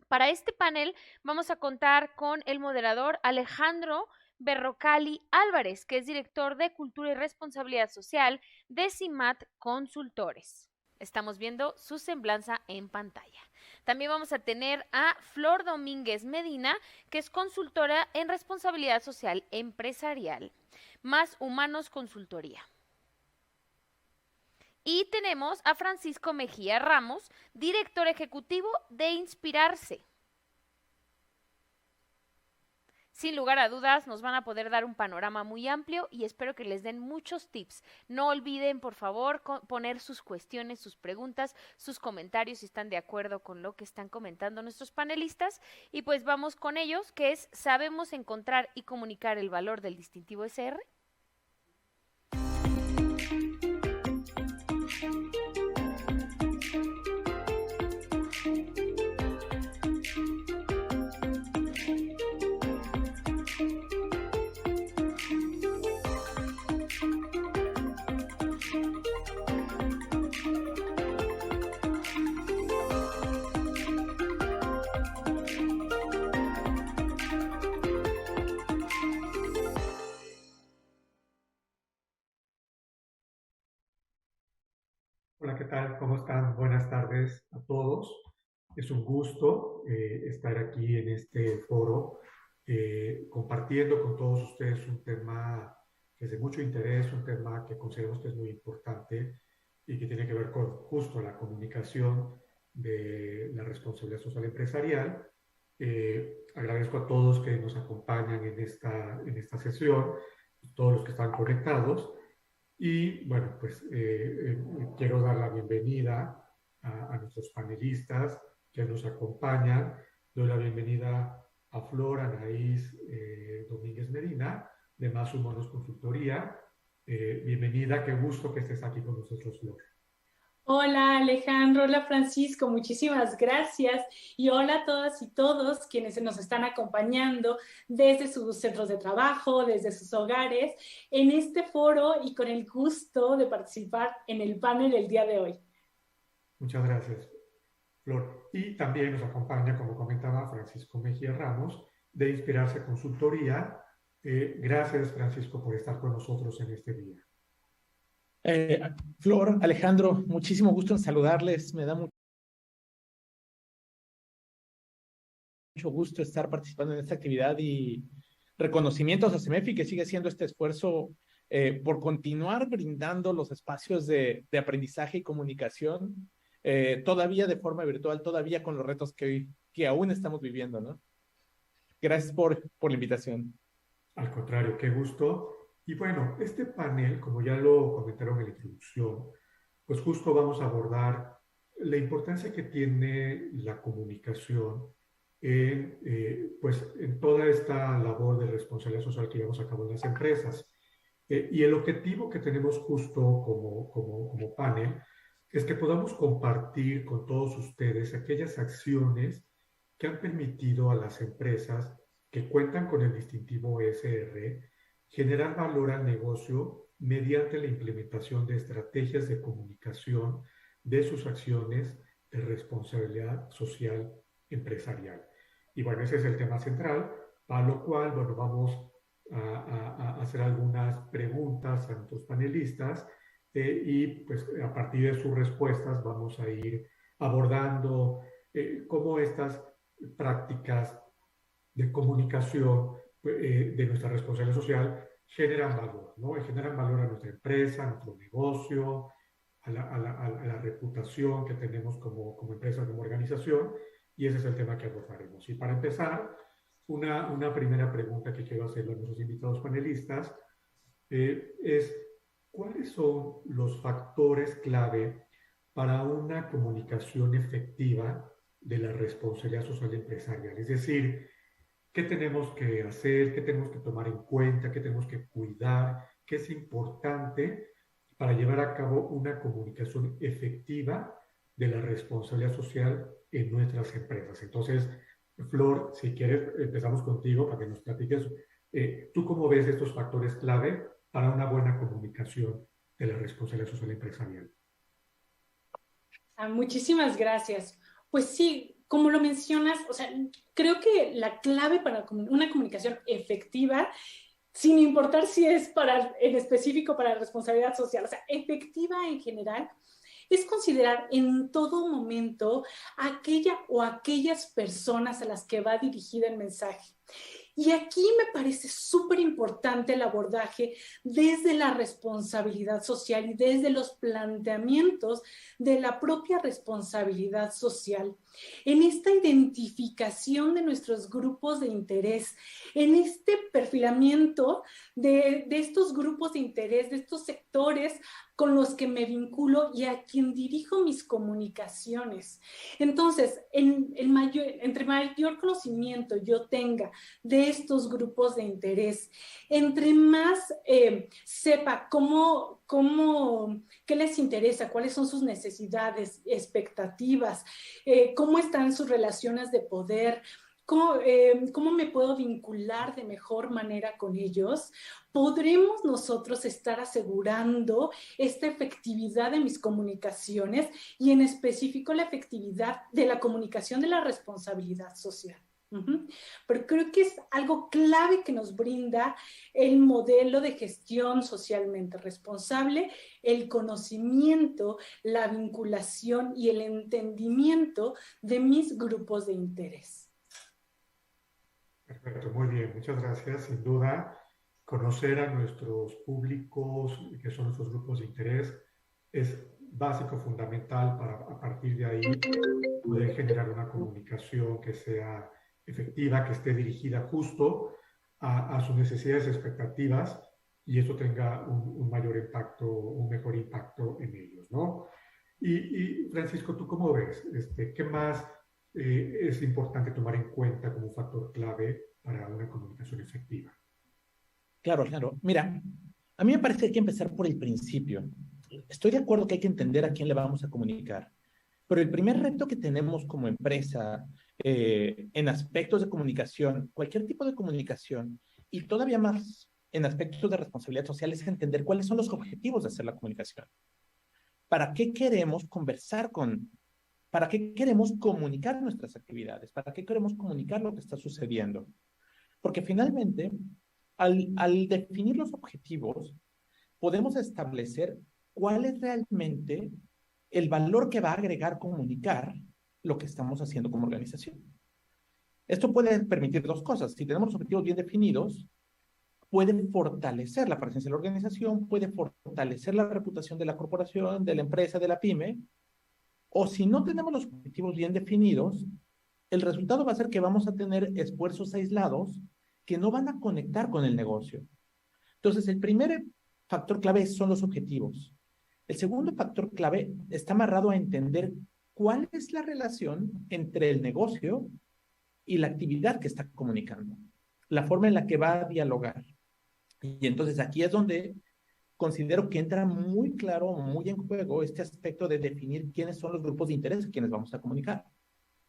Para este panel vamos a contar con el moderador Alejandro Berrocali Álvarez, que es director de Cultura y Responsabilidad Social de CIMAT Consultores. Estamos viendo su semblanza en pantalla. También vamos a tener a Flor Domínguez Medina, que es consultora en responsabilidad social empresarial, Más Humanos Consultoría. Y tenemos a Francisco Mejía Ramos, director ejecutivo de Inspirarse. Sin lugar a dudas, nos van a poder dar un panorama muy amplio y espero que les den muchos tips. No olviden, por favor, poner sus cuestiones, sus preguntas, sus comentarios si están de acuerdo con lo que están comentando nuestros panelistas. Y pues vamos con ellos, que es, ¿sabemos encontrar y comunicar el valor del distintivo SR? Hola, ¿qué tal? ¿Cómo están? Buenas tardes a todos. Es un gusto estar aquí en este foro compartiendo con todos ustedes un tema que es de mucho interés, un tema que consideramos que es muy importante y que tiene que ver con justo la comunicación de la responsabilidad social empresarial. Agradezco a todos que nos acompañan en esta sesión, todos los que están conectados. Y bueno, pues quiero dar la bienvenida a nuestros panelistas que nos acompañan. Doy la bienvenida a Flor Anaís Domínguez Medina, de Más Humanos Consultoría. Bienvenida, qué gusto que estés aquí con nosotros, Flor. Hola Alejandro, hola Francisco, muchísimas gracias y hola a todas y todos quienes nos están acompañando desde sus centros de trabajo, desde sus hogares, en este foro y con el gusto de participar en el panel el día de hoy. Muchas gracias, Flor. Y también nos acompaña, como comentaba, Francisco Mejía Ramos, de Inspirarse Consultoría. Gracias, Francisco, por estar con nosotros en este día. Flor, Alejandro, muchísimo gusto en saludarles. Me da mucho gusto estar participando en esta actividad y reconocimientos a CEMEFI, que sigue haciendo este esfuerzo por continuar brindando los espacios de aprendizaje y comunicación, todavía de forma virtual, todavía con los retos que aún estamos viviendo, ¿no? Gracias por la invitación. Al contrario, qué gusto. Y bueno, este panel, como ya lo comentaron en la introducción, pues justo vamos a abordar la importancia que tiene la comunicación en toda esta labor de responsabilidad social que llevamos a cabo en las empresas. Y el objetivo que tenemos justo como panel es que podamos compartir con todos ustedes aquellas acciones que han permitido a las empresas que cuentan con el distintivo SR generar valor al negocio mediante la implementación de estrategias de comunicación de sus acciones de responsabilidad social empresarial. Y bueno, ese es el tema central, para lo cual, bueno, vamos a hacer algunas preguntas a nuestros panelistas y pues a partir de sus respuestas vamos a ir abordando cómo estas prácticas de comunicación de nuestra responsabilidad social generan valor, ¿no? Y generan valor a nuestra empresa, a nuestro negocio, a la reputación que tenemos como empresa, como organización, y ese es el tema que abordaremos. Y para empezar, una primera pregunta que quiero hacerle a nuestros invitados panelistas es, ¿cuáles son los factores clave para una comunicación efectiva de la responsabilidad social empresarial? Es decir, ¿qué tenemos que hacer? ¿Qué tenemos que tomar en cuenta? ¿Qué tenemos que cuidar? ¿Qué es importante para llevar a cabo una comunicación efectiva de la responsabilidad social en nuestras empresas? Entonces, Flor, si quieres, empezamos contigo para que nos platiques. ¿Tú cómo ves estos factores clave para una buena comunicación de la responsabilidad social empresarial? Muchísimas gracias. Pues sí, como lo mencionas, o sea, creo que la clave para una comunicación efectiva, sin importar si es en específico para responsabilidad social, o sea, efectiva en general, es considerar en todo momento aquella o aquellas personas a las que va dirigida el mensaje. Y aquí me parece súper importante el abordaje desde la responsabilidad social y desde los planteamientos de la propia responsabilidad social, en esta identificación de nuestros grupos de interés, en este perfilamiento de estos grupos de interés, de estos sectores con los que me vinculo y a quien dirijo mis comunicaciones. Entonces, entre mayor conocimiento yo tenga de estos grupos de interés, entre más sepa qué les interesa, cuáles son sus necesidades, expectativas, cómo están sus relaciones de poder, cómo me puedo vincular de mejor manera con ellos, podremos nosotros estar asegurando esta efectividad de mis comunicaciones y en específico la efectividad de la comunicación de la responsabilidad social. Pero creo que es algo clave que nos brinda el modelo de gestión socialmente responsable, el conocimiento, la vinculación y el entendimiento de mis grupos de interés. Perfecto, muy bien, muchas gracias. Sin duda, conocer a nuestros públicos, que son nuestros grupos de interés, es básico, fundamental para a partir de ahí poder generar una comunicación que sea efectiva, que esté dirigida justo a sus necesidades y expectativas y esto tenga un mayor impacto, un mejor impacto en ellos, ¿no? Y Francisco, ¿tú cómo ves? ¿Qué más es importante tomar en cuenta como un factor clave para una comunicación efectiva? Claro, claro. Mira, a mí me parece que hay que empezar por el principio. Estoy de acuerdo que hay que entender a quién le vamos a comunicar, pero el primer reto que tenemos como empresa en aspectos de comunicación, cualquier tipo de comunicación, y todavía más en aspectos de responsabilidad social, es entender cuáles son los objetivos de hacer la comunicación. ¿Para qué queremos conversar para qué queremos comunicar nuestras actividades? ¿Para qué queremos comunicar lo que está sucediendo? Porque finalmente, al definir los objetivos, podemos establecer cuál es realmente el valor que va a agregar comunicar lo que estamos haciendo como organización. Esto puede permitir dos cosas. Si tenemos los objetivos bien definidos, pueden fortalecer la presencia de la organización, puede fortalecer la reputación de la corporación, de la empresa, de la pyme, o si no tenemos los objetivos bien definidos, el resultado va a ser que vamos a tener esfuerzos aislados que no van a conectar con el negocio. Entonces, el primer factor clave son los objetivos. El segundo factor clave está amarrado a entender cuál es la relación entre el negocio y la actividad que está comunicando, la forma en la que va a dialogar. Y entonces aquí es donde considero que entra muy claro, muy en juego este aspecto de definir quiénes son los grupos de interés a quienes vamos a comunicar.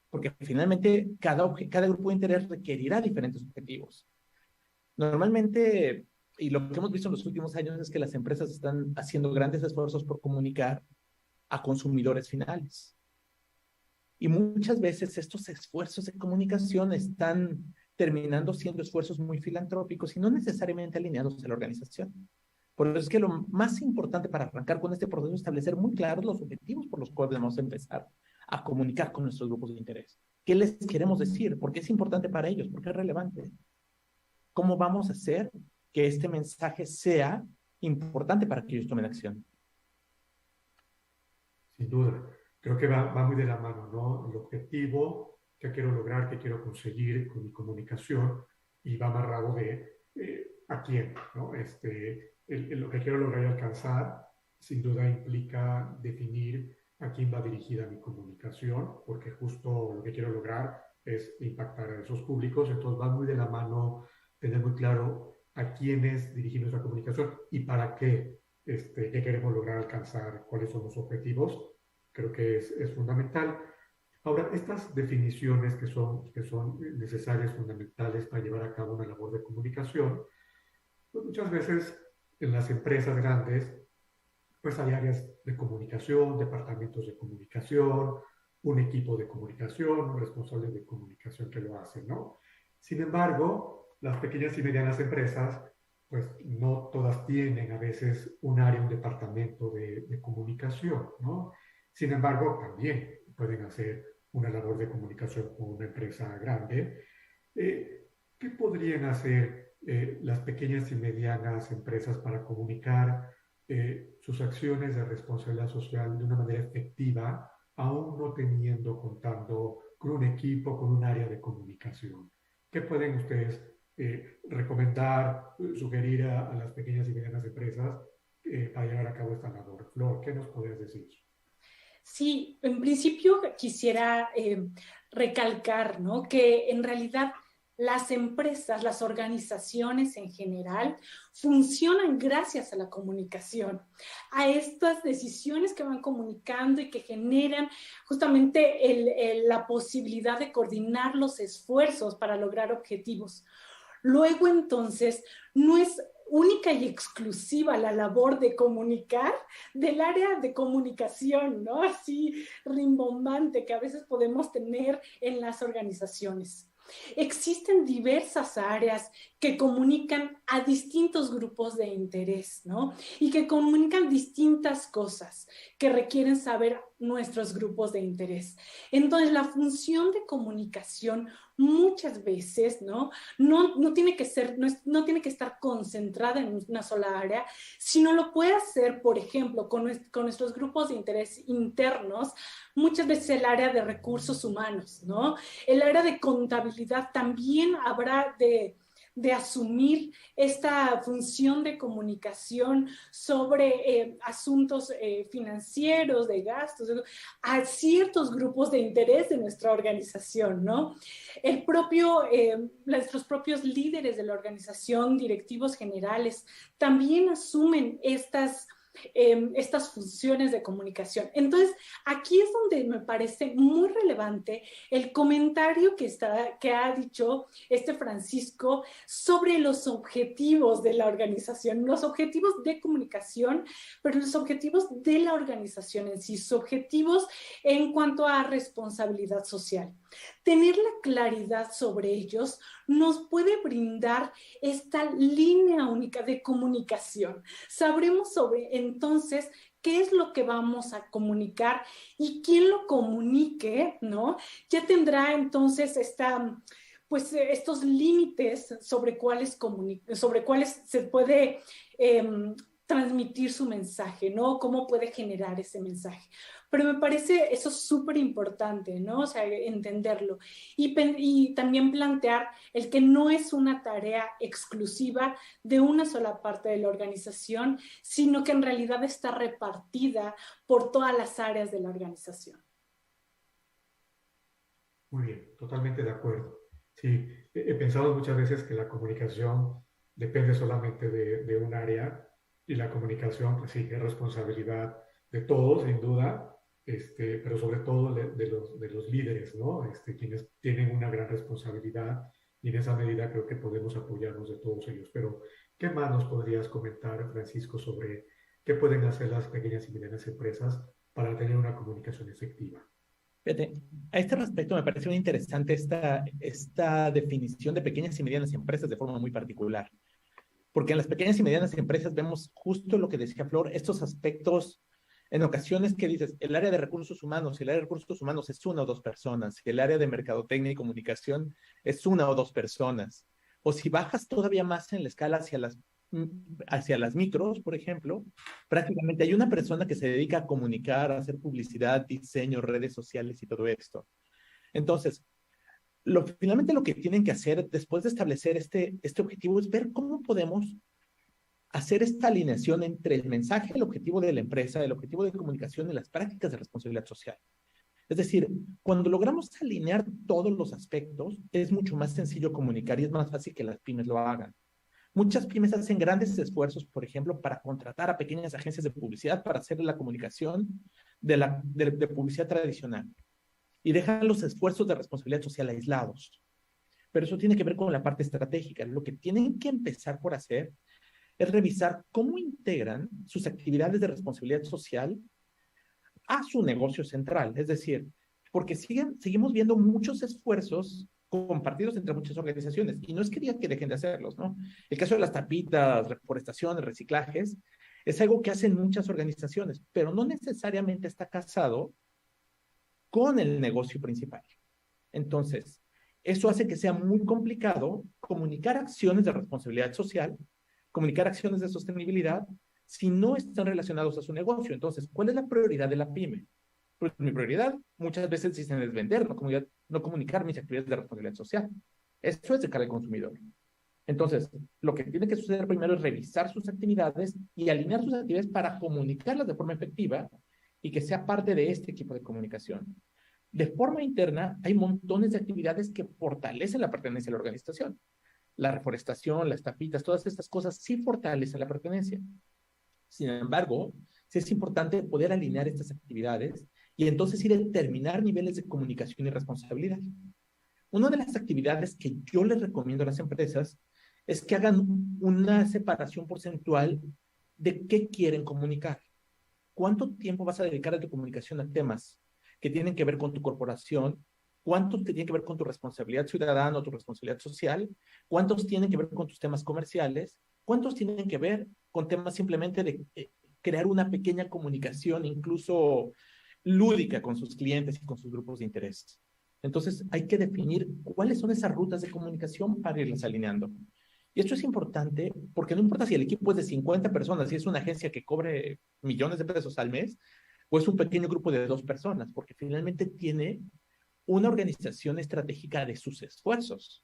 Porque finalmente cada grupo de interés requerirá diferentes objetivos. Normalmente, y lo que hemos visto en los últimos años es que las empresas están haciendo grandes esfuerzos por comunicar a consumidores finales. Y muchas veces estos esfuerzos de comunicación están terminando siendo esfuerzos muy filantrópicos y no necesariamente alineados a la organización. Por eso es que lo más importante para arrancar con este proceso es establecer muy claros los objetivos por los cuales vamos a empezar a comunicar con nuestros grupos de interés. ¿Qué les queremos decir? ¿Por qué es importante para ellos? ¿Por qué es relevante? ¿Cómo vamos a hacer que este mensaje sea importante para que ellos tomen acción? Sin duda. Creo que va muy de la mano, ¿no? El objetivo que quiero lograr, que quiero conseguir con mi comunicación y va amarrado de a quién, ¿no? Lo que quiero lograr y alcanzar sin duda implica definir a quién va dirigida mi comunicación, porque justo lo que quiero lograr es impactar a esos públicos, entonces va muy de la mano tener muy claro a quiénes dirigir nuestra comunicación y para qué, qué queremos lograr alcanzar, cuáles son los objetivos, creo que es fundamental. Ahora, estas definiciones que son necesarias, fundamentales para llevar a cabo una labor de comunicación, pues muchas veces en las empresas grandes, pues hay áreas de comunicación, departamentos de comunicación, un equipo de comunicación, un responsable de comunicación que lo hace, ¿no? Sin embargo, las pequeñas y medianas empresas, pues no todas tienen a veces un área, un departamento de comunicación, ¿no? Sin embargo, también pueden hacer una labor de comunicación con una empresa grande. ¿Qué podrían hacer las pequeñas y medianas empresas para comunicar sus acciones de responsabilidad social de una manera efectiva, aún no contando con un equipo, con un área de comunicación? ¿Qué pueden ustedes recomendar, sugerir a las pequeñas y medianas empresas para llevar a cabo esta labor? Flor, ¿qué nos podrías decir? Sí, en principio quisiera recalcar, ¿no? Que en realidad las empresas, las organizaciones en general, funcionan gracias a la comunicación, a estas decisiones que van comunicando y que generan justamente la posibilidad de coordinar los esfuerzos para lograr objetivos. Luego, entonces, no es única y exclusiva la labor de comunicar del área de comunicación, ¿no? Así rimbombante que a veces podemos tener en las organizaciones. Existen diversas áreas que comunican a distintos grupos de interés, ¿no? Y que comunican distintas cosas que requieren saber nuestros grupos de interés. Entonces, la función de comunicación muchas veces, ¿no? No tiene que ser, no tiene que estar concentrada en una sola área, sino lo puede hacer, por ejemplo, con nuestros grupos de interés internos, muchas veces el área de recursos humanos, ¿no? El área de contabilidad también habrá de asumir esta función de comunicación sobre asuntos financieros, de gastos, a ciertos grupos de interés de nuestra organización, ¿no? Nuestros propios líderes de la organización, directivos generales, también asumen estas funciones de comunicación. Entonces, aquí es donde me parece muy relevante el comentario que ha dicho Francisco sobre los objetivos de la organización, los objetivos de comunicación, pero los objetivos de la organización en sí, sus objetivos en cuanto a responsabilidad social. Tener la claridad sobre ellos nos puede brindar esta línea única de comunicación. Sabremos entonces qué es lo que vamos a comunicar y quién lo comunique, ¿no? Ya tendrá entonces estos límites sobre cuáles se puede transmitir su mensaje, ¿no? Cómo puede generar ese mensaje. Pero me parece eso súper importante, ¿no? O sea, entenderlo. Y también plantear el que no es una tarea exclusiva de una sola parte de la organización, sino que en realidad está repartida por todas las áreas de la organización. Muy bien, totalmente de acuerdo. Sí, he pensado muchas veces que la comunicación depende solamente de un área y la comunicación, pues sí, es responsabilidad de todos, sin duda, pero sobre todo de los líderes, ¿no? Quienes tienen una gran responsabilidad y en esa medida creo que podemos apoyarnos de todos ellos. Pero, ¿qué más nos podrías comentar, Francisco, sobre qué pueden hacer las pequeñas y medianas empresas para tener una comunicación efectiva? Fíjate, a este respecto me pareció interesante esta definición de pequeñas y medianas empresas de forma muy particular, porque en las pequeñas y medianas empresas vemos justo lo que decía Flor, estos aspectos en ocasiones que dices, el área de recursos humanos, si el área de recursos humanos es una o dos personas, si el área de mercadotecnia y comunicación es una o dos personas, o si bajas todavía más en la escala hacia las micros, por ejemplo, prácticamente hay una persona que se dedica a comunicar, a hacer publicidad, diseño, redes sociales y todo esto. Entonces, finalmente lo que tienen que hacer después de establecer este objetivo es ver cómo podemos hacer esta alineación entre el mensaje, el objetivo de la empresa, el objetivo de comunicación y las prácticas de responsabilidad social. Es decir, cuando logramos alinear todos los aspectos, es mucho más sencillo comunicar y es más fácil que las pymes lo hagan. Muchas pymes hacen grandes esfuerzos, por ejemplo, para contratar a pequeñas agencias de publicidad para hacer la comunicación de publicidad tradicional y dejan los esfuerzos de responsabilidad social aislados. Pero eso tiene que ver con la parte estratégica. Lo que tienen que empezar por hacer es revisar cómo integran sus actividades de responsabilidad social a su negocio central. Es decir, porque seguimos viendo muchos esfuerzos compartidos entre muchas organizaciones, y no es que digan que dejen de hacerlos, ¿no? El caso de las tapitas, reforestación, reciclajes, es algo que hacen muchas organizaciones, pero no necesariamente está casado con el negocio principal. Entonces, eso hace que sea muy complicado comunicar acciones de responsabilidad social, comunicar acciones de sostenibilidad, si no están relacionados a su negocio. Entonces, ¿cuál es la prioridad de la pyme? Pues mi prioridad muchas veces dicen es vender, no comunicar mis actividades de responsabilidad social. Eso es de cara al consumidor. Entonces, lo que tiene que suceder primero es revisar sus actividades y alinear sus actividades para comunicarlas de forma efectiva y que sea parte de este equipo de comunicación. De forma interna, hay montones de actividades que fortalecen la pertenencia a la organización. La reforestación, las tapitas, todas estas cosas sí fortalecen la pertenencia. Sin embargo, sí es importante poder alinear estas actividades y entonces ir a determinar niveles de comunicación y responsabilidad. Una de las actividades que yo les recomiendo a las empresas es que hagan una separación porcentual de qué quieren comunicar. ¿Cuánto tiempo vas a dedicar a tu comunicación a temas que tienen que ver con tu corporación? ¿Cuántos tienen que ver con tu responsabilidad ciudadana o tu responsabilidad social? ¿Cuántos tienen que ver con tus temas comerciales? ¿Cuántos tienen que ver con temas simplemente de crear una pequeña comunicación, incluso lúdica, con sus clientes y con sus grupos de interés? Entonces, hay que definir cuáles son esas rutas de comunicación para irlas alineando. Y esto es importante porque no importa si el equipo es de 50 personas, si es una agencia que cobre millones de pesos al mes, o es un pequeño grupo de 2 personas, porque finalmente tiene una organización estratégica de sus esfuerzos.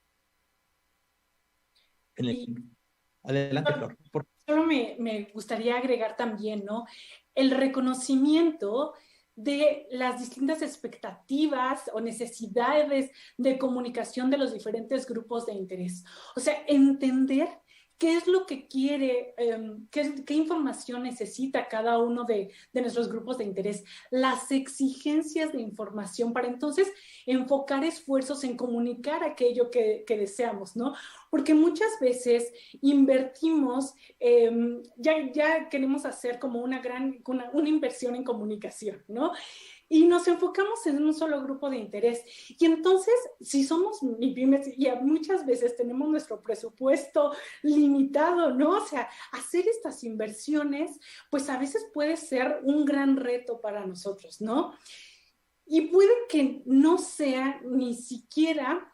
Adelante, Flor. Solo me gustaría agregar también, ¿no? El reconocimiento de las distintas expectativas o necesidades de comunicación de los diferentes grupos de interés. O sea, entender qué es lo que quiere, qué información necesita cada uno de nuestros grupos de interés, las exigencias de información para entonces enfocar esfuerzos en comunicar aquello que deseamos, ¿no? Porque muchas veces invertimos, ya queremos hacer como una inversión en comunicación, ¿no? Y nos enfocamos en un solo grupo de interés. Y entonces, si somos MIPYMES y muchas veces tenemos nuestro presupuesto limitado, ¿no? O sea, hacer estas inversiones, pues a veces puede ser un gran reto para nosotros, ¿no? Y puede que no sea ni siquiera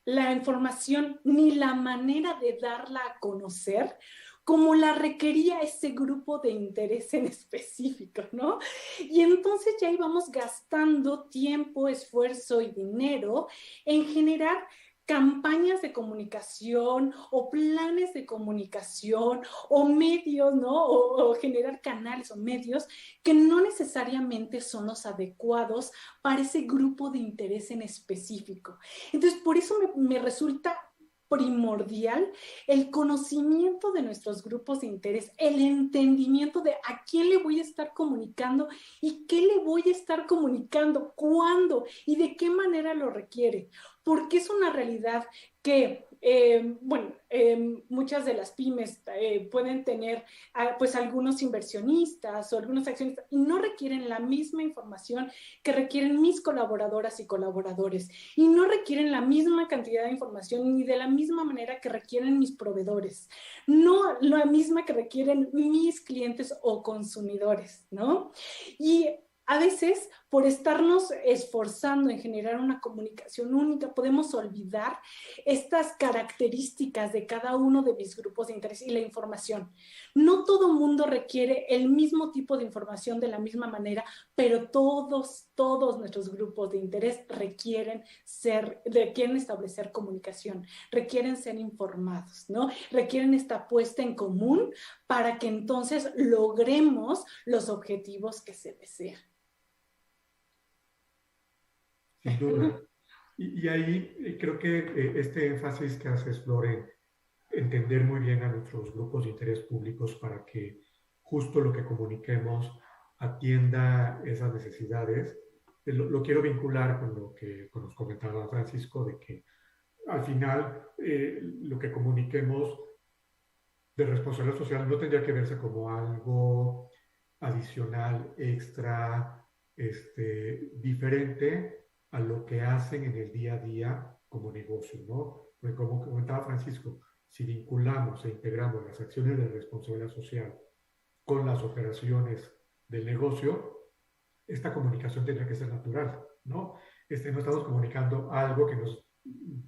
la información ni la manera de darla a conocer como la requería ese grupo de interés en específico, ¿no? Y entonces ya íbamos gastando tiempo, esfuerzo y dinero en generar campañas de comunicación o planes de comunicación o medios, ¿no? O generar canales o medios que no necesariamente son los adecuados para ese grupo de interés en específico. Entonces, por eso me resulta primordial el conocimiento de nuestros grupos de interés, el entendimiento de a quién le voy a estar comunicando y qué le voy a estar comunicando, cuándo y de qué manera lo requiere. Porque es una realidad que, muchas de las pymes pueden tener pues algunos inversionistas o algunos accionistas y no requieren la misma información que requieren mis colaboradoras y colaboradores y no requieren la misma cantidad de información ni de la misma manera que requieren mis proveedores, no la misma que requieren mis clientes o consumidores, ¿no? Y a veces, por estarnos esforzando en generar una comunicación única, podemos olvidar estas características de cada uno de mis grupos de interés y la información. No todo mundo requiere el mismo tipo de información de la misma manera, pero todos nuestros grupos de interés requieren establecer comunicación, requieren ser informados, ¿no? Requieren esta puesta en común para que entonces logremos los objetivos que se desean. Sin duda. Y ahí creo que este énfasis que haces, Flor, en entender muy bien a nuestros grupos de interés públicos para que justo lo que comuniquemos atienda esas necesidades, lo quiero vincular con lo que nos comentaba Francisco, de que al final lo que comuniquemos de responsabilidad social no tendría que verse como algo adicional, extra, diferente a lo que hacen en el día a día como negocio, ¿no? Porque como comentaba Francisco, si vinculamos e integramos las acciones de responsabilidad social con las operaciones del negocio, esta comunicación tendrá que ser natural, ¿no? No estamos comunicando algo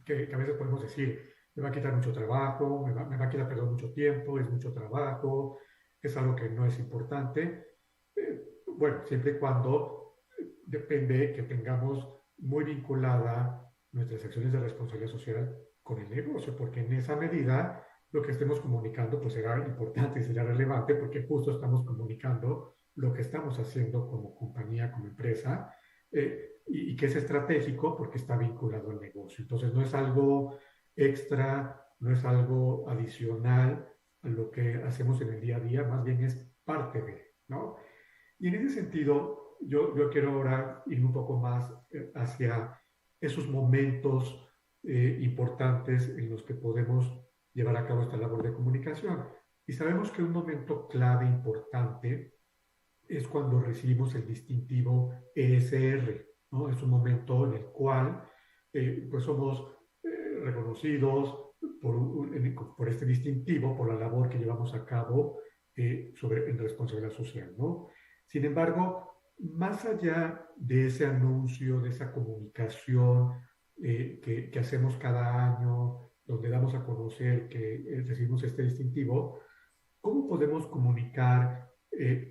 que a veces podemos decir, me va a quitar mucho trabajo, me va a quitar, perdón, mucho tiempo, es mucho trabajo, es algo que no es importante. Bueno, siempre y cuando depende que tengamos muy vinculada nuestras acciones de responsabilidad social con el negocio, porque en esa medida lo que estemos comunicando pues será importante y será relevante porque justo estamos comunicando lo que estamos haciendo como compañía, como empresa, y que es estratégico porque está vinculado al negocio. Entonces no es algo extra, no es algo adicional a lo que hacemos en el día a día, más bien es parte de, ¿no? Y en ese sentido, yo quiero ahora ir un poco más hacia esos momentos importantes en los que podemos llevar a cabo esta labor de comunicación. Y sabemos que un momento clave importante es cuando recibimos el distintivo ESR, ¿no? Es un momento en el cual pues somos reconocidos por este distintivo, por la labor que llevamos a cabo en responsabilidad social, ¿no? Sin embargo, más allá de ese anuncio, de esa comunicación que hacemos cada año, donde damos a conocer que recibimos este distintivo, ¿cómo podemos comunicar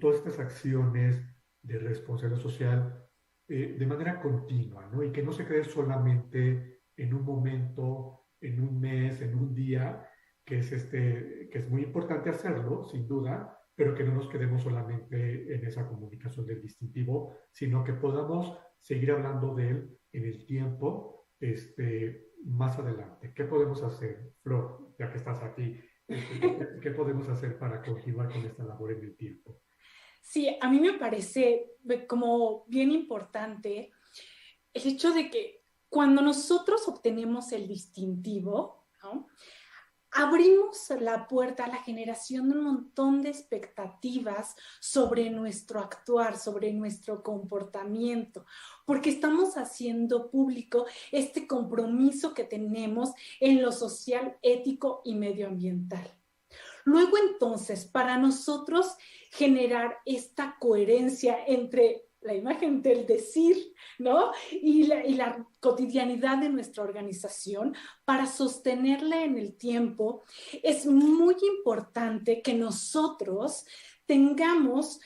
todas estas acciones de responsabilidad social de manera continua, ¿no? Y que no se quede solamente en un momento, en un mes, en un día, que es muy importante hacerlo, sin duda, pero que no nos quedemos solamente en esa comunicación del distintivo, sino que podamos seguir hablando de él en el tiempo, más adelante. ¿Qué podemos hacer, Flor, ya que estás aquí? ¿Qué podemos hacer para continuar con esta labor en el tiempo? Sí, a mí me parece como bien importante el hecho de que cuando nosotros obtenemos el distintivo, ¿no?, abrimos la puerta a la generación de un montón de expectativas sobre nuestro actuar, sobre nuestro comportamiento, porque estamos haciendo público este compromiso que tenemos en lo social, ético y medioambiental. Luego, entonces, para nosotros generar esta coherencia entre la imagen del decir, ¿no?, y la cotidianidad de nuestra organización, para sostenerla en el tiempo, es muy importante que nosotros tengamos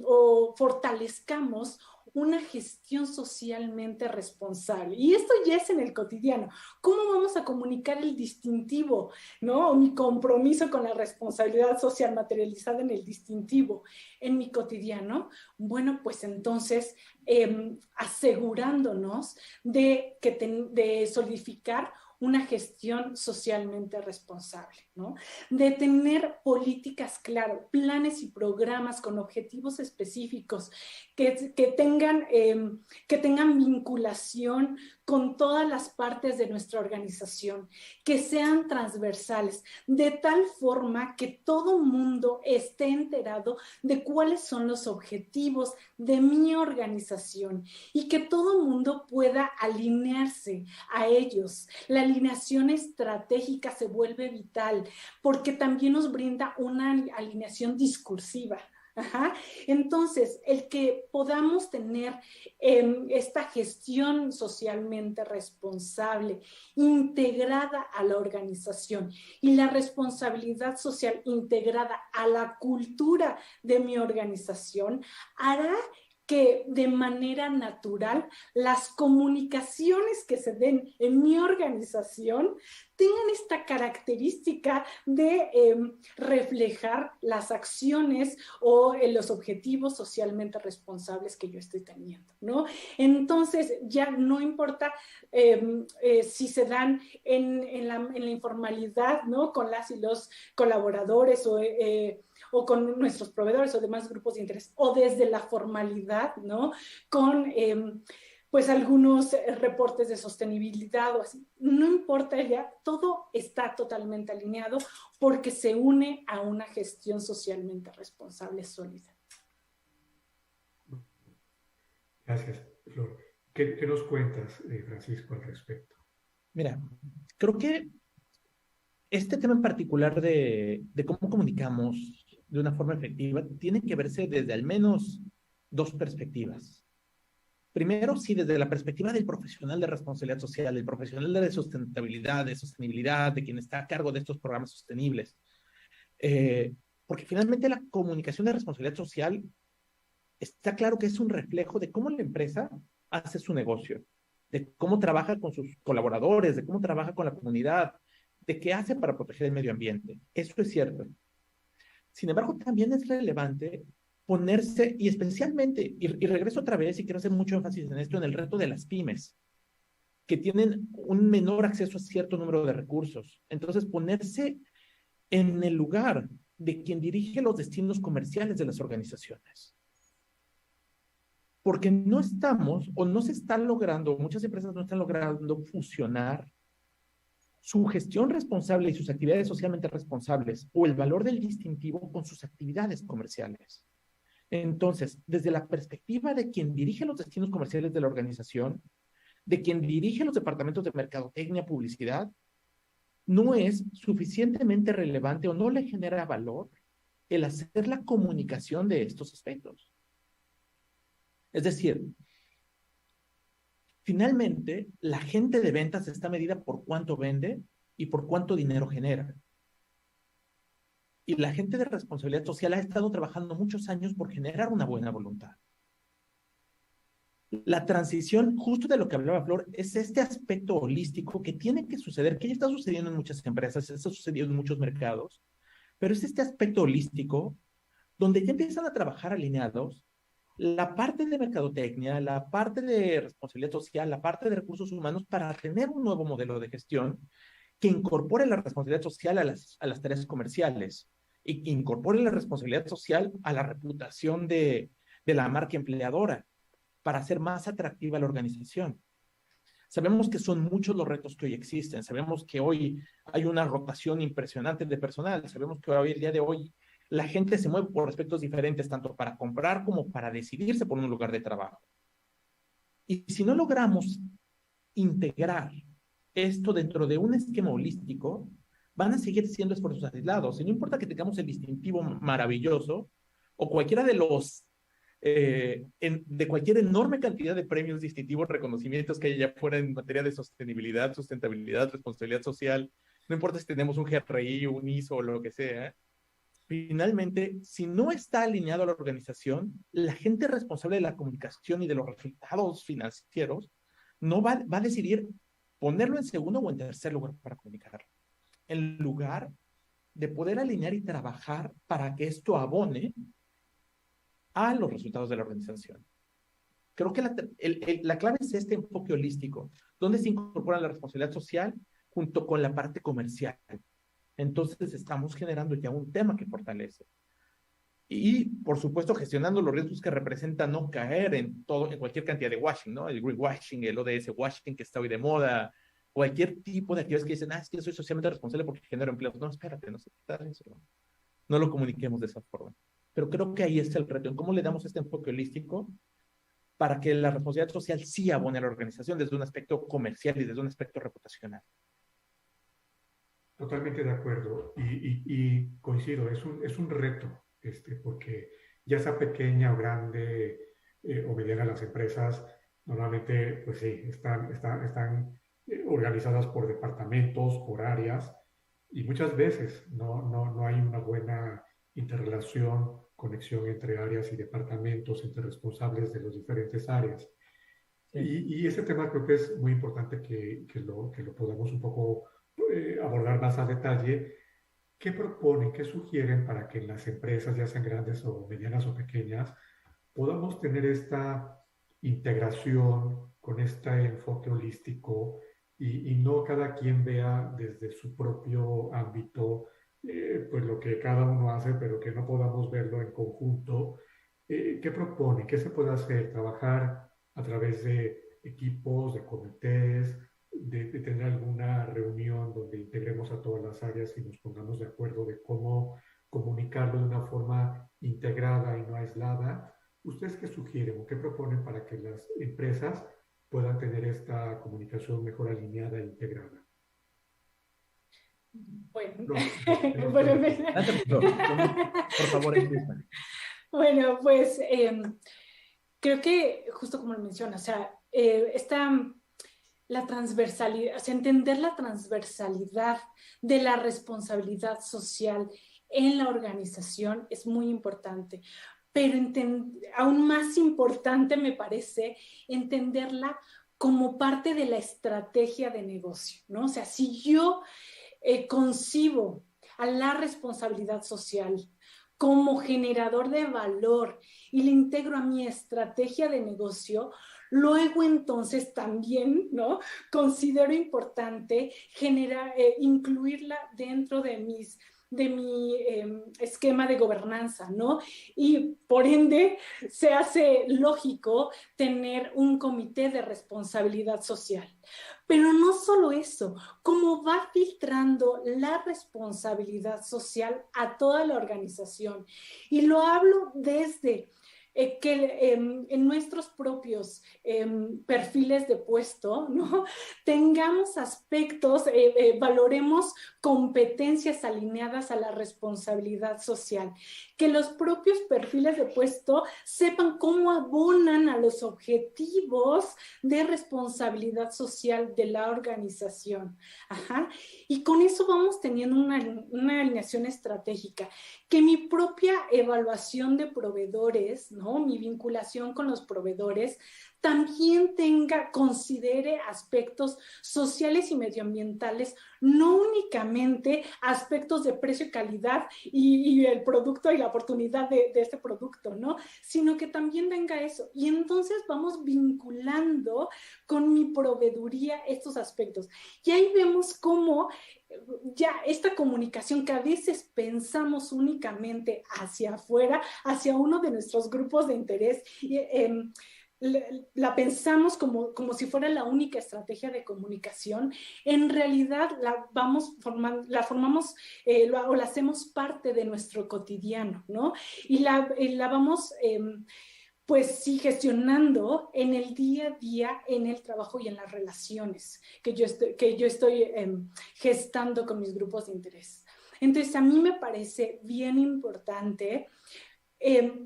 o fortalezcamos una gestión socialmente responsable. Y esto ya es en el cotidiano. ¿Cómo vamos a comunicar el distintivo, ¿no?, mi compromiso con la responsabilidad social materializada en el distintivo en mi cotidiano? Bueno, pues entonces asegurándonos de solidificar una gestión socialmente responsable, ¿no?, de tener políticas claras, planes y programas con objetivos específicos que tengan vinculación con todas las partes de nuestra organización, que sean transversales, de tal forma que todo mundo esté enterado de cuáles son los objetivos de mi organización y que todo mundo pueda alinearse a ellos. La alineación estratégica se vuelve vital porque también nos brinda una alineación discursiva. Ajá. Entonces, el que podamos tener esta gestión socialmente responsable integrada a la organización y la responsabilidad social integrada a la cultura de mi organización hará que de manera natural las comunicaciones que se den en mi organización tengan esta característica de reflejar las acciones o los objetivos socialmente responsables que yo estoy teniendo, ¿no? Entonces, ya no importa si se dan en la informalidad, ¿no?, con las y los colaboradores o con nuestros proveedores o demás grupos de interés, o desde la formalidad, ¿no?, con pues algunos reportes de sostenibilidad o así. No importa ya, todo está totalmente alineado porque se une a una gestión socialmente responsable sólida. Gracias, Flor. ¿Qué nos cuentas, Francisco, al respecto? Mira, creo que este tema en particular de cómo comunicamos de una forma efectiva tiene que verse desde al menos dos perspectivas. Primero, sí, desde la perspectiva del profesional de responsabilidad social, el profesional de sustentabilidad, de sostenibilidad, de quien está a cargo de estos programas sostenibles. Porque finalmente la comunicación de responsabilidad social está claro que es un reflejo de cómo la empresa hace su negocio, de cómo trabaja con sus colaboradores, de cómo trabaja con la comunidad, de qué hace para proteger el medio ambiente. Eso es cierto. Sin embargo, también es relevante ponerse, y especialmente, y regreso otra vez y quiero hacer mucho énfasis en esto, en el reto de las pymes, que tienen un menor acceso a cierto número de recursos. Entonces, ponerse en el lugar de quien dirige los destinos comerciales de las organizaciones. Porque no estamos, o no se está logrando, muchas empresas no están logrando fusionar su gestión responsable y sus actividades socialmente responsables o el valor del distintivo con sus actividades comerciales. Entonces, desde la perspectiva de quien dirige los destinos comerciales de la organización, de quien dirige los departamentos de mercadotecnia, publicidad, no es suficientemente relevante o no le genera valor el hacer la comunicación de estos aspectos. Es decir, finalmente, la gente de ventas está medida por cuánto vende y por cuánto dinero genera. Y la gente de responsabilidad social ha estado trabajando muchos años por generar una buena voluntad. La transición, justo de lo que hablaba Flor, es este aspecto holístico que tiene que suceder, que ya está sucediendo en muchas empresas, está sucediendo en muchos mercados, pero es este aspecto holístico donde ya empiezan a trabajar alineados la parte de mercadotecnia, la parte de responsabilidad social, la parte de recursos humanos para tener un nuevo modelo de gestión que incorpore la responsabilidad social a las tareas comerciales y que incorpore la responsabilidad social a la reputación de la marca empleadora para hacer más atractiva la organización. Sabemos que son muchos los retos que hoy existen, sabemos que hoy hay una rotación impresionante de personal, sabemos que hoy, el día de hoy, la gente se mueve por aspectos diferentes, tanto para comprar como para decidirse por un lugar de trabajo. Y si no logramos integrar esto dentro de un esquema holístico, van a seguir siendo esfuerzos aislados. Y no importa que tengamos el distintivo maravilloso o cualquiera de los de cualquier enorme cantidad de premios, distintivos, reconocimientos que haya fuera en materia de sostenibilidad, sustentabilidad, responsabilidad social, no importa si tenemos un GRI, un ISO o lo que sea, finalmente, si no está alineado a la organización, la gente responsable de la comunicación y de los resultados financieros no va a decidir ponerlo en segundo o en tercer lugar para comunicarlo, en lugar de poder alinear y trabajar para que esto abone a los resultados de la organización. Creo que la clave es este enfoque holístico, donde se incorpora la responsabilidad social junto con la parte comercial. Entonces estamos generando ya un tema que fortalece. Y, por supuesto, gestionando los riesgos que representa no caer en cualquier cantidad de washing, ¿no? El greenwashing, el ODS washing que está hoy de moda, cualquier tipo de actividades que dicen, es que yo soy socialmente responsable porque genero empleos. No, espérate, no se trata de eso. No lo comuniquemos de esa forma. Pero creo que ahí está el reto, en cómo le damos este enfoque holístico para que la responsabilidad social sí abone a la organización desde un aspecto comercial y desde un aspecto reputacional. Totalmente de acuerdo y coincido, es un reto, porque ya sea pequeña o grande o mediana las empresas, normalmente, pues sí, están organizadas por departamentos, por áreas, y muchas veces no hay una buena interrelación, conexión entre áreas y departamentos, entre responsables de las diferentes áreas. Sí. Y ese tema creo que es muy importante que lo podamos un poco abordar más a detalle. ¿Qué proponen, qué sugieren para que en las empresas, ya sean grandes o medianas o pequeñas, podamos tener esta integración con este enfoque holístico y no cada quien vea desde su propio ámbito pues lo que cada uno hace, pero que no podamos verlo en conjunto? ¿Qué proponen? ¿Qué se puede hacer? ¿Trabajar a través de equipos, de comités, de tener alguna reunión donde integremos a todas las áreas y nos pongamos de acuerdo de cómo comunicarlo de una forma integrada y no aislada? ¿Ustedes qué sugieren o qué proponen para que las empresas puedan tener esta comunicación mejor alineada e integrada. Bueno, Bueno, por favor, empieza. Bueno, pues creo que justo como lo menciona, o sea, la transversalidad, o sea, entender la transversalidad de la responsabilidad social en la organización es muy importante, pero aún más importante me parece entenderla como parte de la estrategia de negocio, ¿no? O sea, si yo concibo a la responsabilidad social como generador de valor y le integro a mi estrategia de negocio, luego entonces también, ¿no?, considero importante incluirla dentro de mi esquema de gobernanza, ¿no? Y por ende se hace lógico tener un comité de responsabilidad social. Pero no solo eso, cómo va filtrando la responsabilidad social a toda la organización. Y lo hablo desde que en nuestros propios perfiles de puesto, ¿no?, tengamos aspectos, valoremos competencias alineadas a la responsabilidad social, que los propios perfiles de puesto sepan cómo abonan a los objetivos de responsabilidad social de la organización. Ajá. Y con eso vamos teniendo una alineación estratégica, que mi propia evaluación de proveedores, ¿no?, mi vinculación con los proveedores, también considere aspectos sociales y medioambientales, no únicamente aspectos de precio y calidad y el producto y la oportunidad de este producto, ¿no?, sino que también venga eso. Y entonces vamos vinculando con mi proveeduría estos aspectos. Y ahí vemos cómo ya esta comunicación que a veces pensamos únicamente hacia afuera, hacia uno de nuestros grupos de interés, la pensamos como si fuera la única estrategia de comunicación. En realidad la formamos o la hacemos parte de nuestro cotidiano, ¿no? Y la vamos pues sí, gestionando en el día a día, en el trabajo y en las relaciones que yo estoy gestando con mis grupos de interés. Entonces, a mí me parece bien importante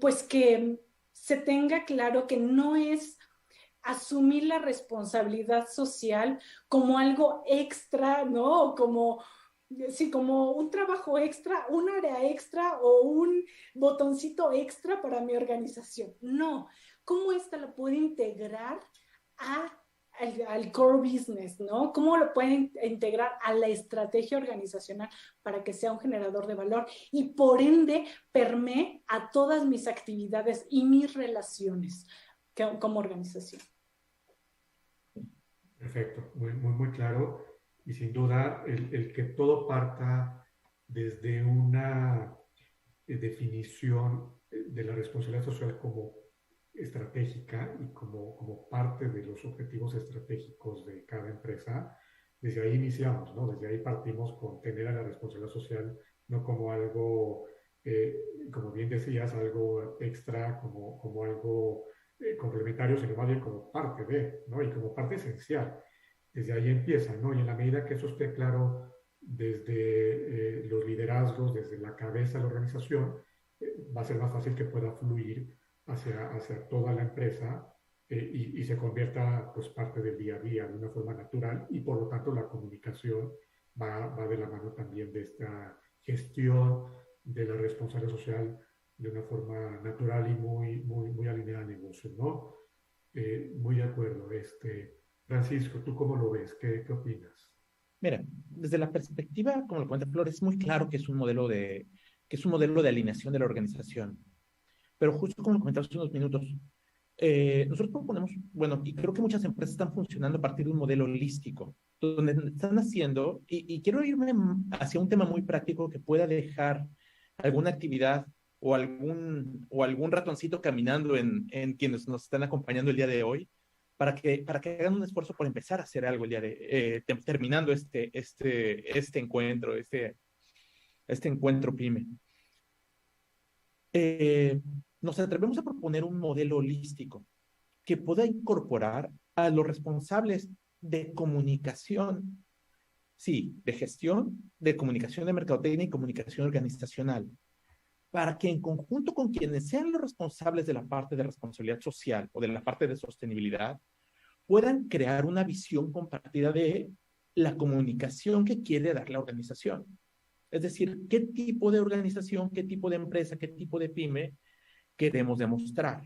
pues que se tenga claro que no es asumir la responsabilidad social como algo extra, ¿no? Como un trabajo extra, un área extra o un botoncito extra para mi organización. No, ¿cómo esta lo puede integrar al core business, ¿no? ¿Cómo lo pueden integrar a la estrategia organizacional para que sea un generador de valor y por ende permee a todas mis actividades y mis relaciones como organización? Perfecto, muy claro. Y sin duda, el que todo parta desde una definición de la responsabilidad social como estratégica y como parte de los objetivos estratégicos de cada empresa, desde ahí iniciamos, ¿no? Desde ahí partimos con tener a la responsabilidad social no como algo, como bien decías, algo extra, como algo complementario, sino más bien como parte de, ¿no? Y como parte esencial. Desde ahí empieza, ¿no? Y en la medida que eso esté claro desde los liderazgos, desde la cabeza de la organización, va a ser más fácil que pueda fluir hacia toda la empresa y se convierta pues parte del día a día de una forma natural y por lo tanto la comunicación va de la mano también de esta gestión de la responsabilidad social de una forma natural y muy alineada al negocio, ¿no? Muy de acuerdo. Francisco, ¿tú cómo lo ves? ¿Qué opinas? Mira, desde la perspectiva, como lo cuenta Flor, es muy claro que es un modelo de alineación de la organización. Pero justo como lo comentaba hace unos minutos, nosotros proponemos, bueno, y creo que muchas empresas están funcionando a partir de un modelo holístico, donde están haciendo, y quiero irme hacia un tema muy práctico que pueda dejar alguna actividad o algún ratoncito caminando en quienes nos están acompañando el día de hoy, para que hagan un esfuerzo por empezar a hacer algo el día de, terminando este encuentro, este encuentro PYME. Nos atrevemos a proponer un modelo holístico que pueda incorporar a los responsables de comunicación, sí, de gestión, de comunicación de mercadotecnia y comunicación organizacional, para que en conjunto con quienes sean los responsables de la parte de responsabilidad social o de la parte de sostenibilidad, puedan crear una visión compartida de la comunicación que quiere dar la organización. Es decir, qué tipo de organización, qué tipo de empresa, qué tipo de pyme queremos demostrar.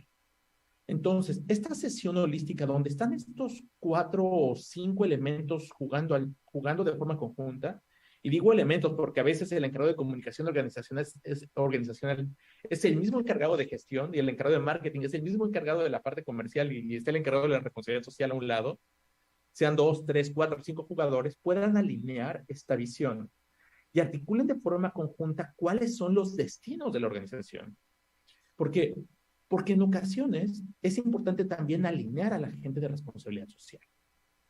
Entonces, esta sesión holística donde están estos 4 o 5 elementos jugando de forma conjunta, y digo elementos porque a veces el encargado de comunicación organizacional es el mismo encargado de gestión y el encargado de marketing es el mismo encargado de la parte comercial y está el encargado de la responsabilidad social a un lado, sean 2, 3, 4, 5 jugadores, puedan alinear esta visión y articulen de forma conjunta cuáles son los destinos de la organización. Porque en ocasiones es importante también alinear a la gente de responsabilidad social.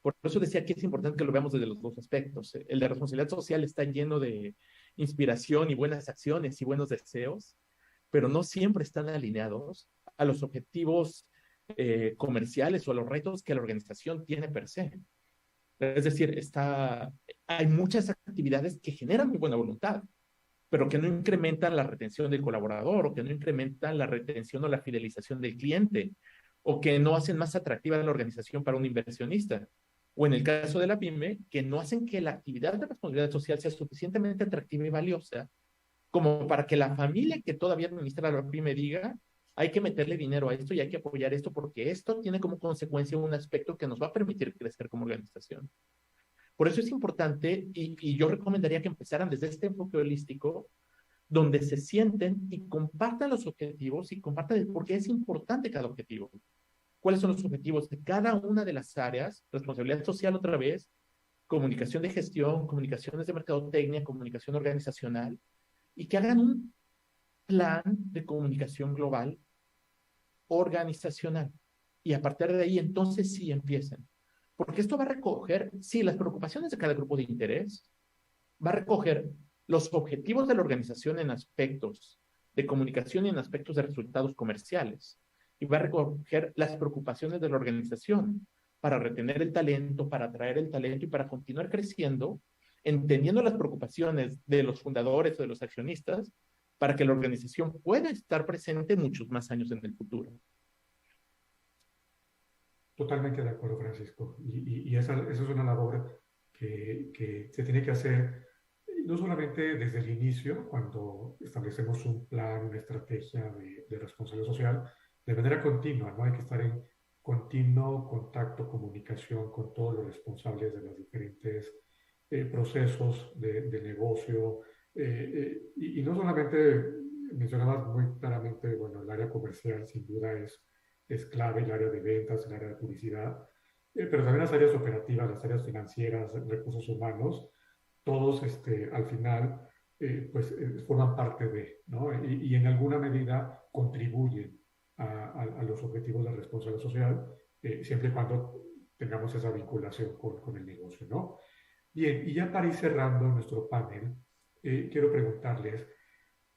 Por eso decía que es importante que lo veamos desde los dos aspectos. El de responsabilidad social está lleno de inspiración y buenas acciones y buenos deseos, pero no siempre están alineados a los objetivos comerciales o a los retos que la organización tiene per se. Es decir, hay muchas actividades que generan muy buena voluntad, pero que no incrementan la retención del colaborador o que no incrementan la retención o la fidelización del cliente o que no hacen más atractiva la organización para un inversionista. O en el caso de la pyme, que no hacen que la actividad de responsabilidad social sea suficientemente atractiva y valiosa como para que la familia que todavía administra la pyme diga, hay que meterle dinero a esto y hay que apoyar esto porque esto tiene como consecuencia un aspecto que nos va a permitir crecer como organización. Por eso es importante y yo recomendaría que empezaran desde este enfoque holístico donde se sienten y compartan los objetivos y compartan por qué es importante cada objetivo. ¿Cuáles son los objetivos de cada una de las áreas? Responsabilidad social otra vez, comunicación de gestión, comunicaciones de mercadotecnia, comunicación organizacional, y que hagan un plan de comunicación global organizacional. Y a partir de ahí, entonces sí empiecen. Porque esto va a recoger, sí, las preocupaciones de cada grupo de interés, va a recoger los objetivos de la organización en aspectos de comunicación y en aspectos de resultados comerciales. Y va a recoger las preocupaciones de la organización para retener el talento, para atraer el talento y para continuar creciendo, entendiendo las preocupaciones de los fundadores o de los accionistas, para que la organización pueda estar presente muchos más años en el futuro. Totalmente de acuerdo, Francisco. Y esa es una labor que se tiene que hacer no solamente desde el inicio, cuando establecemos un plan, una estrategia de responsabilidad social, de manera continua, ¿no? Hay que estar en continuo contacto, comunicación con todos los responsables de los diferentes procesos de negocio. Y no solamente mencionabas muy claramente, bueno, el área comercial sin duda es clave, el área de ventas, el área de publicidad, pero también las áreas operativas, las áreas financieras, recursos humanos, todos al final forman parte de, ¿no? Y en alguna medida contribuyen a los objetivos de responsabilidad social, siempre y cuando tengamos esa vinculación con el negocio, ¿no? Bien, y ya para ir cerrando nuestro panel, quiero preguntarles,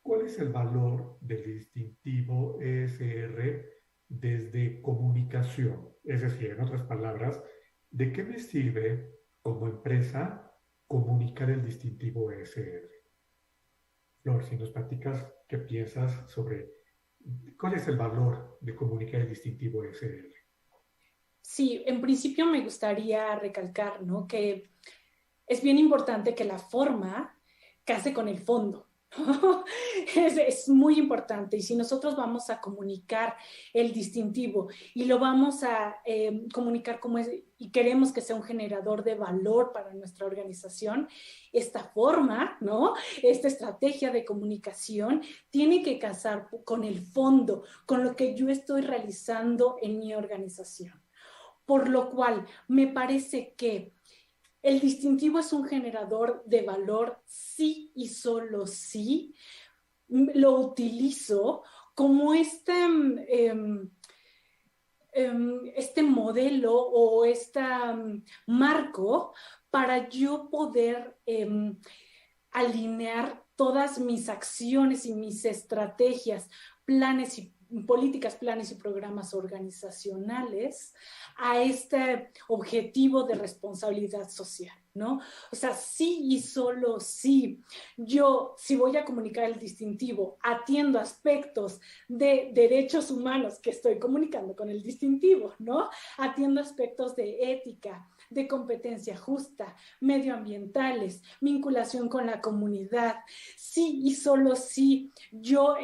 ¿cuál es el valor del distintivo ESR desde comunicación? Es decir, en otras palabras, ¿de qué me sirve como empresa comunicar el distintivo ESR? Flor, si nos platicas qué piensas sobre cuál es el valor de comunicar el distintivo ESR. Sí, en principio me gustaría recalcar, ¿no?, que es bien importante que la forma case con el fondo. Es muy importante, y si nosotros vamos a comunicar el distintivo y lo vamos a comunicar como es, y queremos que sea un generador de valor para nuestra organización, esta forma, ¿no?, esta estrategia de comunicación tiene que casar con el fondo, con lo que yo estoy realizando en mi organización. Por lo cual, me parece que el distintivo es un generador de valor sí y solo sí. Lo utilizo como este modelo o este marco para yo poder alinear todas mis acciones y mis estrategias, planes y políticas, planes y programas organizacionales a este objetivo de responsabilidad social, ¿no? O sea, sí y solo sí. Yo, si voy a comunicar el distintivo, atiendo aspectos de derechos humanos que estoy comunicando con el distintivo, ¿no? Atiendo aspectos de ética, de competencia justa, medioambientales, vinculación con la comunidad. Sí y solo sí yo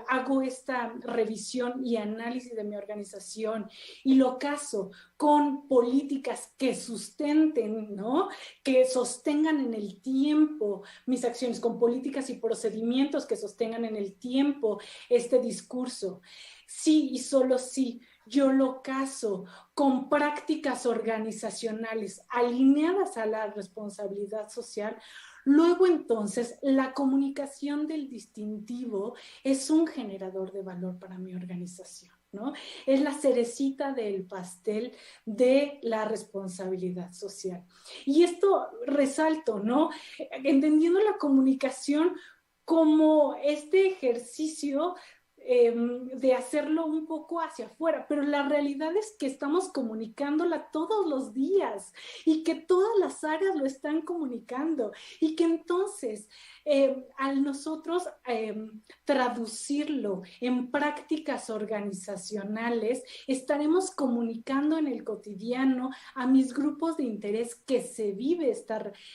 hago esta revisión y análisis de mi organización y lo caso con políticas que sustenten, ¿no? Que sostengan en el tiempo mis acciones, con políticas y procedimientos que sostengan en el tiempo este discurso. Sí y solo sí, yo lo caso con prácticas organizacionales alineadas a la responsabilidad social. Luego, entonces, la comunicación del distintivo es un generador de valor para mi organización, ¿no? Es la cerecita del pastel de la responsabilidad social. Y esto resalto, ¿no? Entendiendo la comunicación como este ejercicio de hacerlo un poco hacia afuera, pero la realidad es que estamos comunicándola todos los días y que todas las áreas lo están comunicando y que entonces al nosotros traducirlo en prácticas organizacionales, estaremos comunicando en el cotidiano a mis grupos de interés que se vive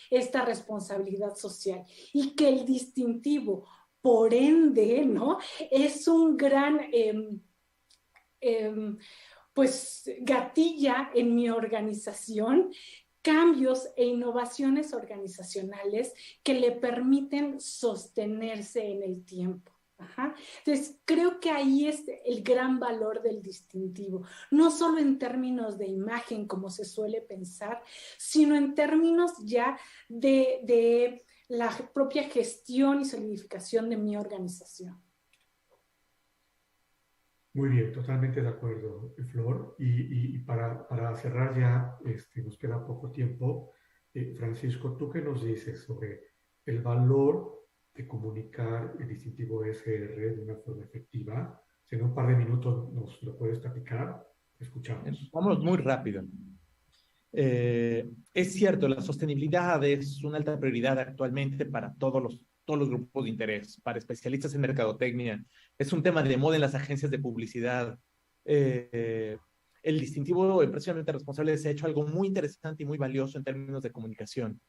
esta responsabilidad social y que el distintivo, por ende, ¿no? Es un gran, pues, gatilla en mi organización cambios e innovaciones organizacionales que le permiten sostenerse en el tiempo. Ajá. Entonces, creo que ahí es el gran valor del distintivo, no solo en términos de imagen, como se suele pensar, sino en términos ya de la propia gestión y solidificación de mi organización. Muy bien, totalmente de acuerdo, Flor. Y para cerrar ya, nos queda poco tiempo. Francisco, ¿tú qué nos dices sobre el valor de comunicar el distintivo SR de una forma efectiva? Si en un par de minutos nos lo puedes platicar, te escuchamos. Vamos muy rápido. Es cierto, la sostenibilidad es una alta prioridad actualmente para todos los grupos de interés, para especialistas en mercadotecnia. Es un tema de moda en las agencias de publicidad. El distintivo empresarialmente responsable se ha hecho algo muy interesante y muy valioso en términos de comunicación.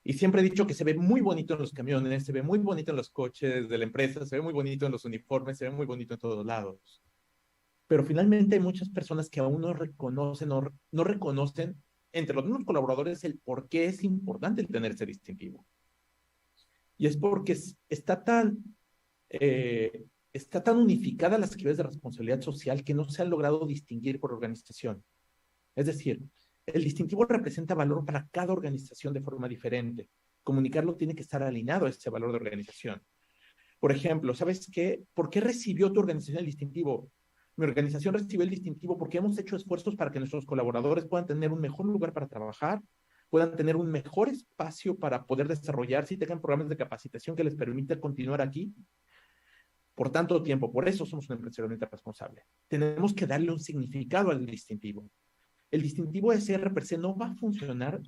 Y siempre he dicho que se ve muy bonito en los camiones, se ve muy bonito en los coches de la empresa, se ve muy bonito en los uniformes, se ve muy bonito en todos lados. Pero finalmente hay muchas personas que aún no reconocen, no reconocen entre los mismos colaboradores el por qué es importante el tener ese distintivo. Y es porque está tan unificada las actividades de responsabilidad social que no se han logrado distinguir por organización. Es decir, el distintivo representa valor para cada organización de forma diferente. Comunicarlo tiene que estar alineado a ese valor de organización. Por ejemplo, ¿sabes qué? ¿Por qué recibió tu organización el distintivo? Mi organización recibió el distintivo porque hemos hecho esfuerzos para que nuestros colaboradores puedan tener un mejor lugar para trabajar, puedan tener un mejor espacio para poder desarrollarse y tengan programas de capacitación que les permita continuar aquí por tanto tiempo. Por eso somos una empresa realmente responsable. Tenemos que darle un significado al distintivo. El distintivo SR per se no va a funcionar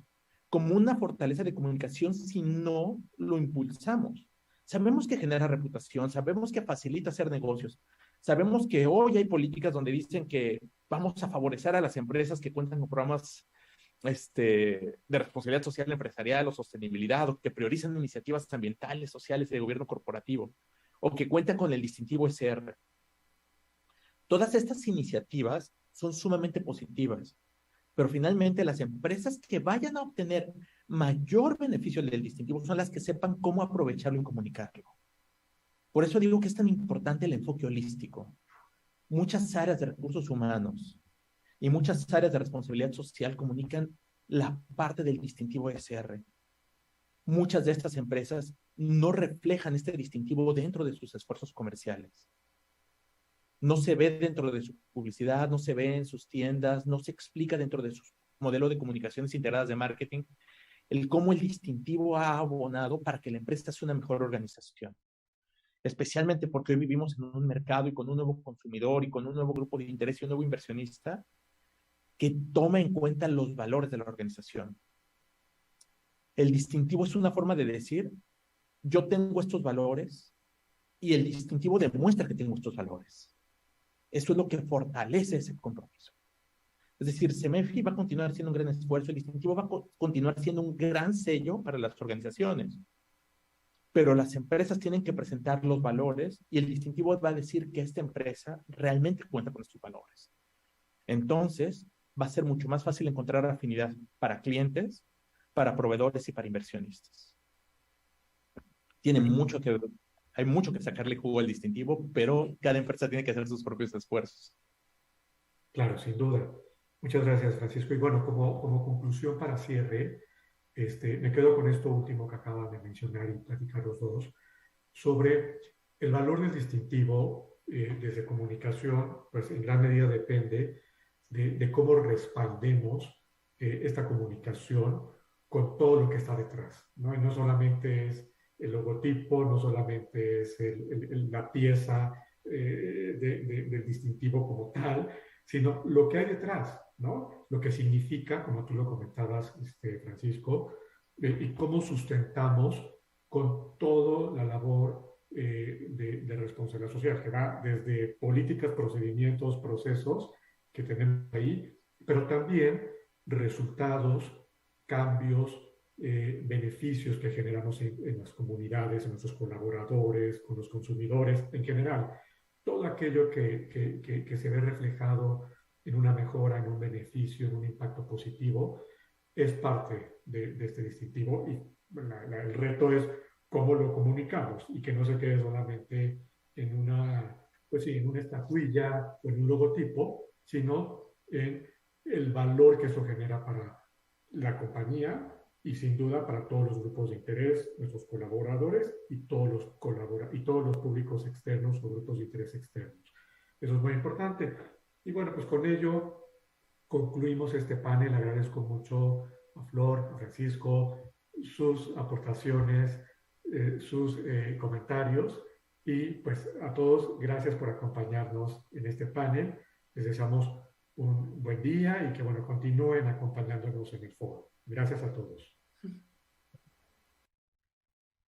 como una fortaleza de comunicación si no lo impulsamos. Sabemos que genera reputación, sabemos que facilita hacer negocios, sabemos que hoy hay políticas donde dicen que vamos a favorecer a las empresas que cuentan con programas de responsabilidad social empresarial o sostenibilidad, o que priorizan iniciativas ambientales, sociales y de gobierno corporativo, o que cuentan con el distintivo SR. Todas estas iniciativas son sumamente positivas, pero finalmente las empresas que vayan a obtener mayor beneficio del distintivo son las que sepan cómo aprovecharlo y comunicarlo. Por eso digo que es tan importante el enfoque holístico. Muchas áreas de recursos humanos y muchas áreas de responsabilidad social comunican la parte del distintivo SR. Muchas de estas empresas no reflejan este distintivo dentro de sus esfuerzos comerciales. No se ve dentro de su publicidad, no se ve en sus tiendas, no se explica dentro de su modelo de comunicaciones integradas de marketing el cómo el distintivo ha abonado para que la empresa sea una mejor organización. especialmente porque hoy vivimos en un mercado y con un nuevo consumidor y con un nuevo grupo de interés y un nuevo inversionista que toma en cuenta los valores de la organización. El distintivo es una forma de decir, yo tengo estos valores y el distintivo demuestra que tengo estos valores. Eso es lo que fortalece ese compromiso. Es decir, CEMEFI va a continuar siendo un gran esfuerzo, el distintivo va a continuar siendo un gran sello para las organizaciones, pero las empresas tienen que presentar los valores y el distintivo va a decir que esta empresa realmente cuenta con estos valores. Entonces, va a ser mucho más fácil encontrar afinidad para clientes, para proveedores y para inversionistas. Hay mucho que sacarle jugo al distintivo, pero cada empresa tiene que hacer sus propios esfuerzos. Claro, sin duda. Muchas gracias, Francisco. Y bueno, como conclusión para cierre, me quedo con esto último que acaban de mencionar y platicar los dos, sobre el valor del distintivo desde comunicación, pues en gran medida depende de cómo respaldemos esta comunicación con todo lo que está detrás, ¿no? Y no solamente es el logotipo, no solamente es la pieza del distintivo como tal, sino lo que hay detrás, ¿no? Lo que significa, como tú lo comentabas, Francisco, y cómo sustentamos con toda la labor de responsabilidad social, que va desde políticas, procedimientos, procesos que tenemos ahí, pero también resultados, cambios, beneficios que generamos en las comunidades, en nuestros colaboradores, con los consumidores, en general. Todo aquello que se ve reflejado en una mejora, en un beneficio, en un impacto positivo, es parte de este distintivo y el reto es cómo lo comunicamos y que no se quede solamente en en una estatuilla o en un logotipo, sino en el valor que eso genera para la compañía y sin duda para todos los grupos de interés, nuestros colaboradores y todos los públicos externos o grupos de interés externos. Eso es muy importante. Y bueno, pues con ello concluimos este panel. Agradezco mucho a Flor, a Francisco, sus aportaciones, sus comentarios y pues a todos, gracias por acompañarnos en este panel. Les deseamos un buen día y que bueno, continúen acompañándonos en el foro. Gracias a todos.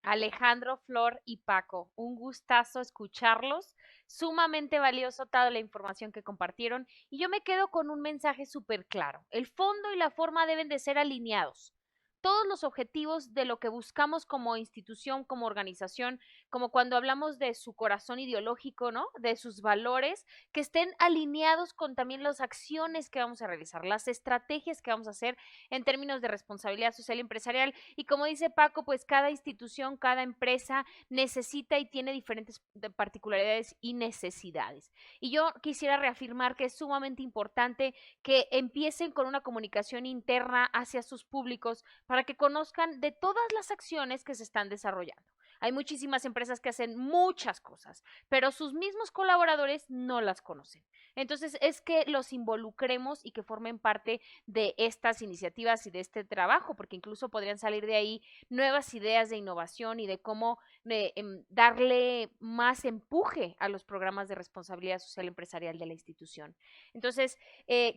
Alejandro, Flor y Paco, un gustazo escucharlos, sumamente valioso toda la información que compartieron y yo me quedo con un mensaje súper claro. El fondo y la forma deben de ser alineados. Todos los objetivos de lo que buscamos como institución, como organización, como cuando hablamos de su corazón ideológico, ¿no? De sus valores, que estén alineados con también las acciones que vamos a realizar, las estrategias que vamos a hacer en términos de responsabilidad social y empresarial. Y como dice Paco, pues cada institución, cada empresa necesita y tiene diferentes particularidades y necesidades. Y yo quisiera reafirmar que es sumamente importante que empiecen con una comunicación interna hacia sus públicos para que conozcan de todas las acciones que se están desarrollando. Hay muchísimas empresas que hacen muchas cosas, pero sus mismos colaboradores no las conocen. Entonces es que los involucremos y que formen parte de estas iniciativas y de este trabajo, porque incluso podrían salir de ahí nuevas ideas de innovación y de cómo darle más empuje a los programas de responsabilidad social empresarial de la institución. Entonces,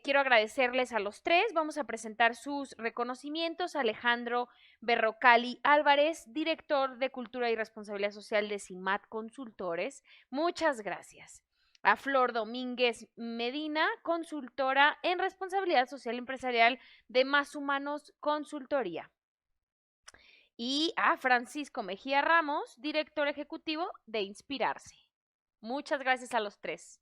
quiero agradecerles a los tres. Vamos a presentar sus reconocimientos. Alejandro Berrocal Álvarez, director de Cultura y Responsabilidad Social de CIMAT Consultores. Muchas gracias. A Flor Domínguez Medina, consultora en Responsabilidad Social Empresarial de Más Humanos Consultoría. Y a Francisco Mejía Ramos, director ejecutivo de Inspirarse. Muchas gracias a los tres.